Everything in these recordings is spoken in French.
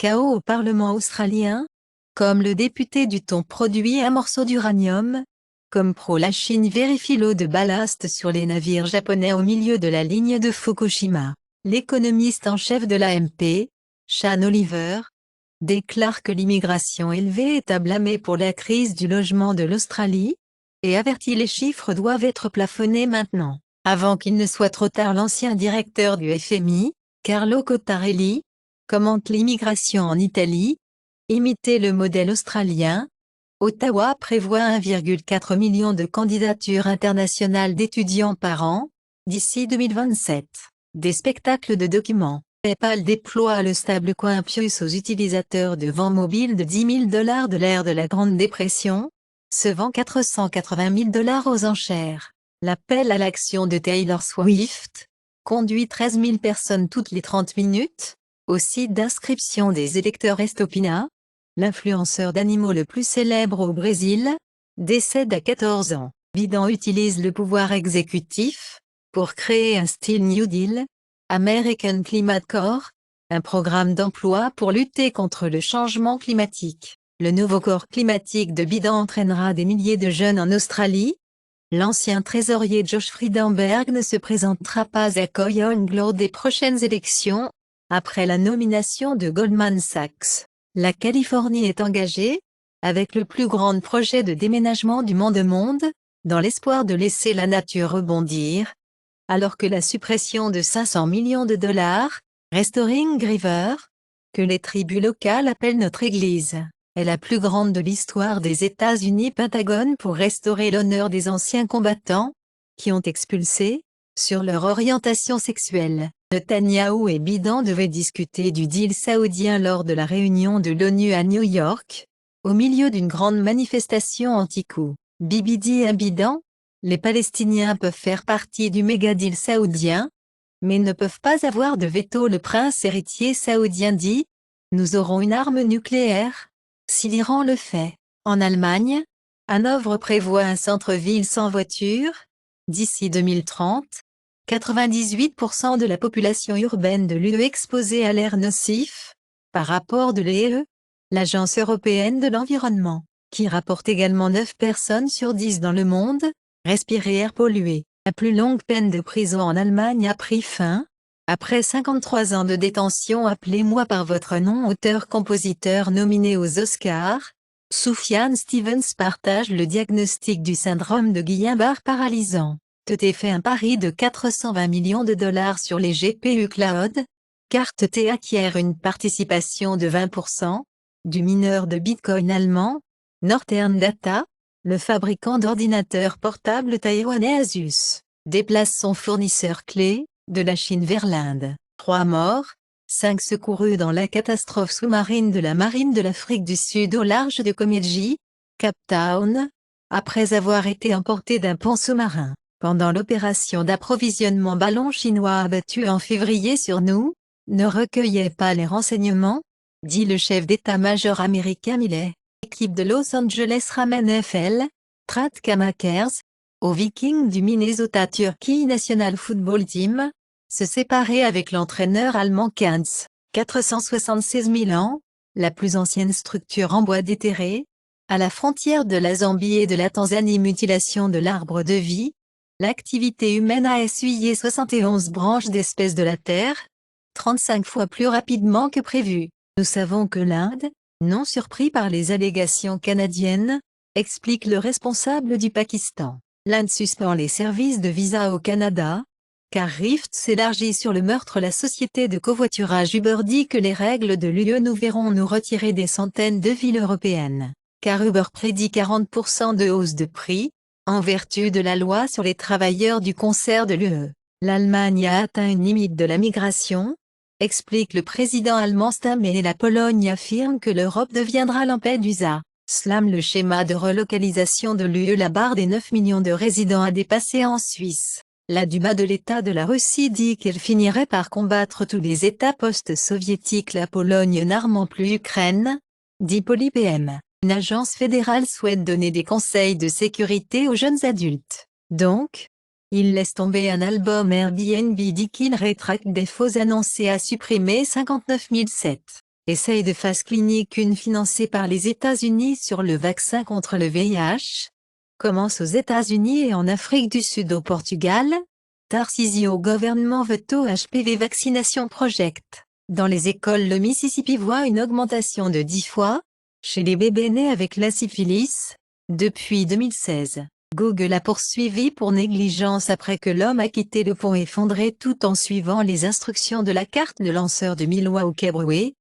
chaos au Parlement australien. Comme le député du ton produit un morceau d'uranium. Comme pro la Chine vérifie l'eau de ballast sur les navires japonais au milieu de la ligne de Fukushima. L'économiste en chef de l'AMP, Sean Oliver, déclare que l'immigration élevée est à blâmer pour la crise du logement de l'Australie, et avertit les chiffres doivent être plafonnés maintenant, avant qu'il ne soit trop tard. L'ancien directeur du FMI, Carlo Cottarelli, commente l'immigration en Italie. Imiter le modèle australien. Ottawa prévoit 1,4 million de candidatures internationales d'étudiants par an, d'ici 2027. Des spectacles de documents. PayPal déploie le stablecoin Pius aux utilisateurs de vente mobile de $10 000 de l'ère de la Grande Dépression, se vend $480 000 aux enchères. L'appel à l'action de Taylor Swift conduit 13 000 personnes toutes les 30 minutes, au site d'inscription des électeurs Estopina. L'influenceur d'animaux le plus célèbre au Brésil, décède à 14 ans. Biden utilise le pouvoir exécutif pour créer un style New Deal, American Climate Corps, un programme d'emploi pour lutter contre le changement climatique. Le nouveau corps climatique de Biden entraînera des milliers de jeunes en Australie. L'ancien trésorier Josh Frydenberg ne se présentera pas à Kooyong lors des prochaines élections, après la nomination de Goldman Sachs. La Californie est engagée, avec le plus grand projet de déménagement du monde, dans l'espoir de laisser la nature rebondir, alors que la suppression de 500 millions de dollars, Restoring River, que les tribus locales appellent notre église, est la plus grande de l'histoire des États-Unis. Pentagone pour restaurer l'honneur des anciens combattants, qui ont expulsé, sur leur orientation sexuelle. Netanyahou et Biden devaient discuter du deal saoudien lors de la réunion de l'ONU à New York, au milieu d'une grande manifestation anti-coup. Bibi dit à Biden, les Palestiniens peuvent faire partie du méga-deal saoudien, mais ne peuvent pas avoir de veto. Le prince héritier saoudien dit, nous aurons une arme nucléaire, si l'Iran le fait. En Allemagne, Hanovre prévoit un centre-ville sans voiture, d'ici 2030. 98% de la population urbaine de l'UE exposée à l'air nocif, par rapport de l'EE, l'Agence européenne de l'environnement, qui rapporte également 9 personnes sur 10 dans le monde, respirer air pollué. La plus longue peine de prison en Allemagne a pris fin, après 53 ans de détention. Appelez-moi par votre nom. Auteur-compositeur nominé aux Oscars, Sufjan Stevens partage le diagnostic du syndrome de Guillain-Barré paralysant. T fait un pari de 420 millions de dollars sur les GPU cloud. Carte T acquiert une participation de 20% du mineur de Bitcoin allemand, Northern Data, le fabricant d'ordinateurs portables taïwanais Asus, déplace son fournisseur clé, de la Chine vers l'Inde. 3 morts, 5 secourus dans la catastrophe sous-marine de la marine de l'Afrique du Sud au large de Comedji, Cape Town, après avoir été emportés d'un pont sous-marin. Pendant l'opération d'approvisionnement ballon chinois abattu en février sur nous, ne recueillait pas les renseignements, dit le chef d'état-major américain Milley. L'équipe de Los Angeles ramène NFL, Trat Kamakers, aux Vikings du Minnesota Turkey National Football Team, se séparer avec l'entraîneur allemand Kantz. 476 000 ans, la plus ancienne structure en bois déterré, à la frontière de la Zambie et de la Tanzanie. Mutilation de l'arbre de vie. L'activité humaine a essuyé 71 branches d'espèces de la Terre, 35 fois plus rapidement que prévu. Nous savons que l'Inde, non surpris par les allégations canadiennes, explique le responsable du Pakistan. L'Inde suspend les services de visa au Canada, car Rift s'élargit sur le meurtre. La société de covoiturage Uber dit que les règles de l'UE nous verront nous retirer des centaines de villes européennes, car Uber prédit 40% de hausse de prix, en vertu de la loi sur les travailleurs du concert de l'UE. L'Allemagne a atteint une limite de la migration, explique le président allemand Steinmeier. La Pologne affirme que l'Europe deviendra Lampedusa. Slam le schéma de relocalisation de l'UE. La barre des 9 millions de résidents a dépassé en Suisse. La Duma de l'État de la Russie dit qu'elle finirait par combattre tous les États post-soviétiques. La Pologne n'armant plus Ukraine, dit PolyPM. Une agence fédérale souhaite donner des conseils de sécurité aux jeunes adultes. Donc, il laisse tomber un album. Airbnb dit qu'il rétracte des faux annonces et a supprimé 59 007. Essaye de phase clinique 1 financée par les États-Unis sur le vaccin contre le VIH. Commence aux États-Unis et en Afrique du Sud au Portugal. Tarcísio Gouvernement veto HPV Vaccination Project. Dans les écoles, le Mississippi voit une augmentation de 10 fois chez les bébés nés avec la syphilis depuis 2016. Google a poursuivi pour négligence après que l'homme a quitté le pont effondré tout en suivant les instructions de la carte de lanceur de Milwaukee Brewers.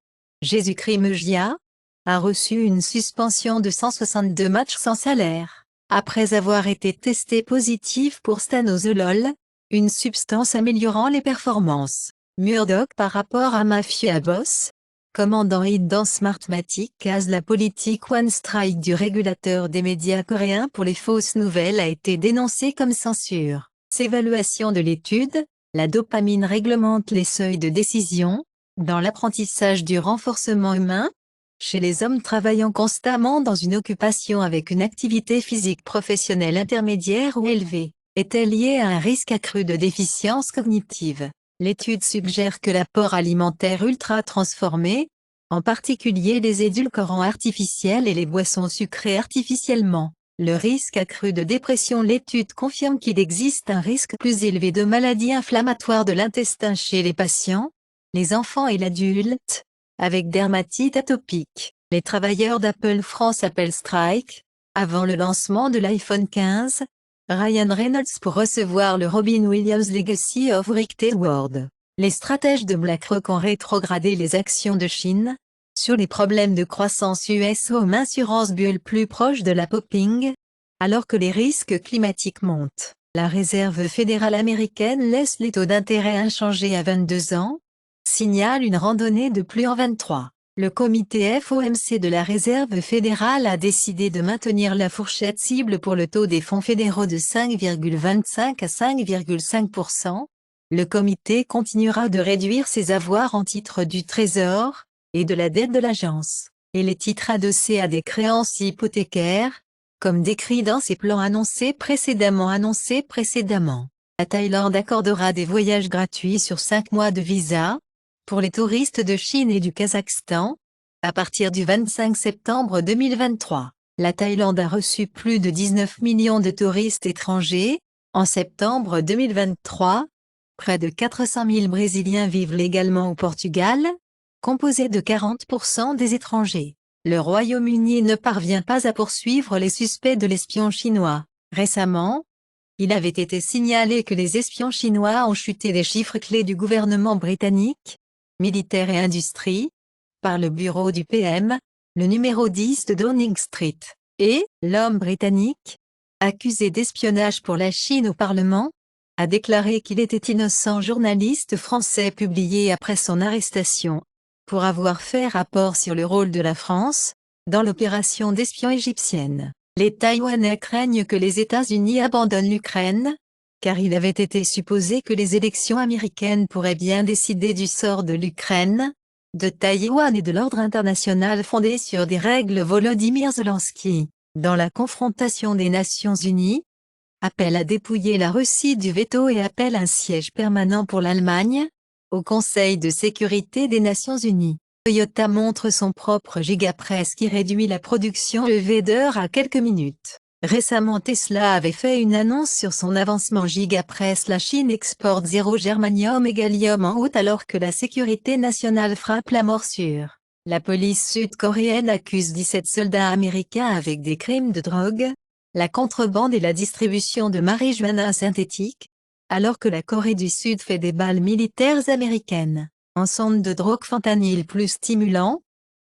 Jésus-Christ Mejia a reçu une suspension de 162 matchs sans salaire, après avoir été testé positif pour stanozolol, une substance améliorant les performances. Murdoch par rapport à Mafia Boss. Commandant Hit dans Smartmatic case la politique One Strike du régulateur des médias coréens pour les fausses nouvelles a été dénoncée comme censure. S'évaluation de l'étude, la dopamine réglemente les seuils de décision, dans l'apprentissage du renforcement humain, chez les hommes travaillant constamment dans une occupation avec une activité physique professionnelle intermédiaire ou élevée, est-elle liée à un risque accru de déficience cognitive. L'étude suggère que l'apport alimentaire ultra-transformé, en particulier les édulcorants artificiels et les boissons sucrées artificiellement, le risque accru de dépression. L'étude confirme qu'il existe un risque plus élevé de maladies inflammatoires de l'intestin chez les patients, les enfants et l'adulte, avec dermatite atopique. Les travailleurs d'Apple France appellent strike, avant le lancement de l'iPhone 15, Ryan Reynolds pour recevoir le Robin Williams Legacy of Richter Award. Les stratèges de BlackRock ont rétrogradé les actions de Chine, sur les problèmes de croissance US Home Insurance bulle plus proche de la popping, alors que les risques climatiques montent. La Réserve fédérale américaine laisse les taux d'intérêt inchangés à 22 ans, signale une randonnée de plus en 23. Le comité FOMC de la Réserve fédérale a décidé de maintenir la fourchette cible pour le taux des fonds fédéraux de 5,25 à 5,5%. Le comité continuera de réduire ses avoirs en titres du Trésor et de la dette de l'agence, et les titres adossés à des créances hypothécaires, comme décrit dans ses plans annoncés précédemment. La Thaïlande accordera des voyages gratuits sur 5 mois de visa pour les touristes de Chine et du Kazakhstan, à partir du 25 septembre 2023. La Thaïlande a reçu plus de 19 millions de touristes étrangers. En septembre 2023, près de 400 000 Brésiliens vivent légalement au Portugal, composé de 40% des étrangers. Le Royaume-Uni ne parvient pas à poursuivre les suspects de l'espion chinois. Récemment, il avait été signalé que les espions chinois ont chuté des chiffres clés du gouvernement britannique, militaire et industrie, par le bureau du PM, le numéro 10 de Downing Street, et l'homme britannique, accusé d'espionnage pour la Chine au Parlement, a déclaré qu'il était innocent. Journaliste français publié après son arrestation, pour avoir fait rapport sur le rôle de la France, dans l'opération d'espions égyptienne. Les Taïwanais craignent que les États-Unis abandonnent l'Ukraine, car il avait été supposé que les élections américaines pourraient bien décider du sort de l'Ukraine, de Taïwan et de l'ordre international fondé sur des règles. Volodymyr Zelensky, dans la confrontation des Nations Unies, appelle à dépouiller la Russie du veto et appelle un siège permanent pour l'Allemagne, au Conseil de sécurité des Nations Unies. Toyota montre son propre Gigapress qui réduit la production levée d'heures à quelques minutes. Récemment, Tesla avait fait une annonce sur son avancement Gigapress. La Chine exporte 0 germanium et gallium en août alors que la sécurité nationale frappe la morsure. La police sud-coréenne accuse 17 soldats américains avec des crimes de drogue, la contrebande et la distribution de marijuana synthétique, alors que la Corée du Sud fait des balles militaires américaines. En sonde de drogue fentanyl plus stimulant,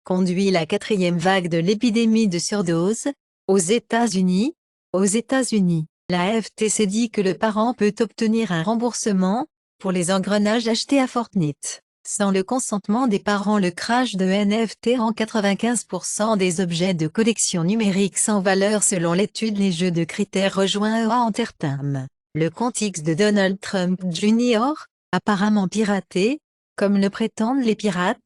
conduit la 4e vague de l'épidémie de surdose, aux États-Unis. La FTC dit que le parent peut obtenir un remboursement, pour les engrenages achetés à Fortnite. Sans le consentement des parents, le crash de NFT rend 95% des objets de collection numérique sans valeur selon l'étude. Les jeux de critères rejoint EA Entertainment. Le compte X de Donald Trump Jr., apparemment piraté, comme le prétendent les pirates.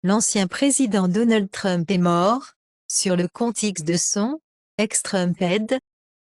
L'ancien président Donald Trump est mort. Sur le compte X de son ex-Trumped,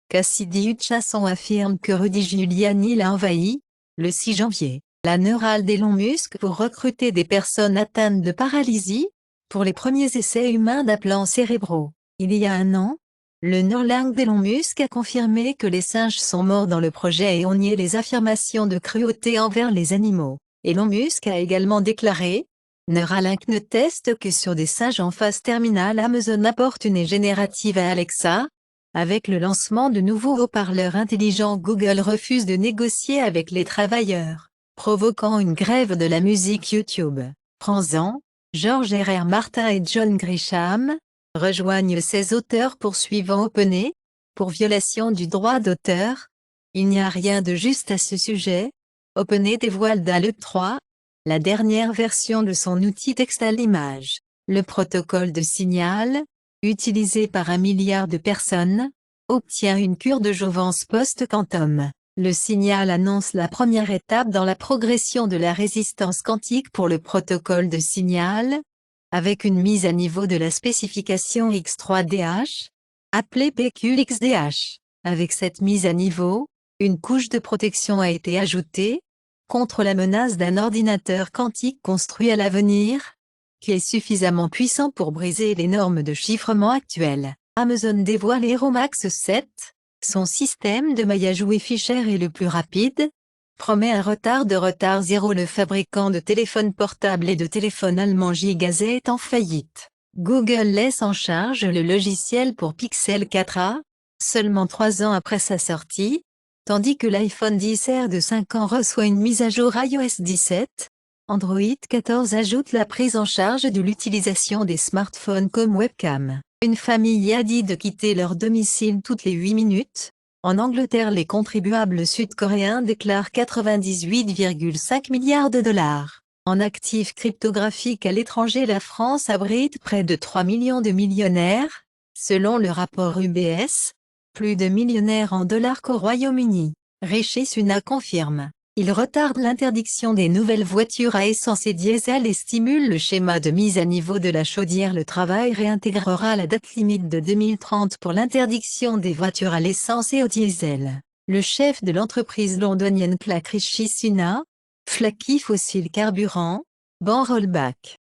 Cassidy Hutchinson affirme que Rudy Giuliani l'a envahi, le 6 janvier. La neurale d'Elon Musk pour recruter des personnes atteintes de paralysie, pour les premiers essais humains d'implants cérébraux. Il y a un an, le neurologue d'Elon Musk a confirmé que les singes sont morts dans le projet et ont nié les affirmations de cruauté envers les animaux. Elon Musk a également déclaré « Neuralink ne teste que sur des singes en phase terminale. Amazon apporte une générative à Alexa ». Avec le lancement de nouveaux haut-parleurs intelligents, Google refuse de négocier avec les travailleurs, provoquant une grève de la musique YouTube. Prends-en, George R.R. Martin et John Grisham rejoignent ces auteurs poursuivant OpenAI pour violation du droit d'auteur. Il n'y a rien de juste à ce sujet. OpenAI dévoile dès l'E3 la dernière version de son outil texte à l'image. Le protocole de signal, utilisé par 1 milliard de personnes, obtient une cure de jouvence post-quantum. Le signal annonce la première étape dans la progression de la résistance quantique pour le protocole de signal, avec une mise à niveau de la spécification X3DH, appelée PQXDH. Avec cette mise à niveau, une couche de protection a été ajoutée, contre la menace d'un ordinateur quantique construit à l'avenir, qui est suffisamment puissant pour briser les normes de chiffrement actuelles. Amazon dévoile Aeromax 7, son système de maillage Wi-Fi cher et le plus rapide, promet un retard de retard zéro. Le fabricant de téléphones portables et de téléphones allemand Gigaze est en faillite. Google laisse en charge le logiciel pour Pixel 4a, seulement 3 ans après sa sortie, tandis que l'iPhone XR de 5 ans reçoit une mise à jour iOS 17. Android 14 ajoute la prise en charge de l'utilisation des smartphones comme webcam. Une famille a dit de quitter leur domicile toutes les 8 minutes. En Angleterre, les contribuables sud-coréens déclarent 98,5 milliards de dollars. En actifs cryptographiques à l'étranger, la France abrite près de 3 millions de millionnaires, selon le rapport UBS, plus de millionnaires en dollars qu'au Royaume-Uni. Rishi Sunak confirme. Il retarde l'interdiction des nouvelles voitures à essence et diesel et stimule le schéma de mise à niveau de la chaudière. Le travail réintégrera la date limite de 2030 pour l'interdiction des voitures à l'essence et au diesel. Le chef de l'entreprise londonienne claque Rishi Sunak, flaky fossile carburant, ban rollback.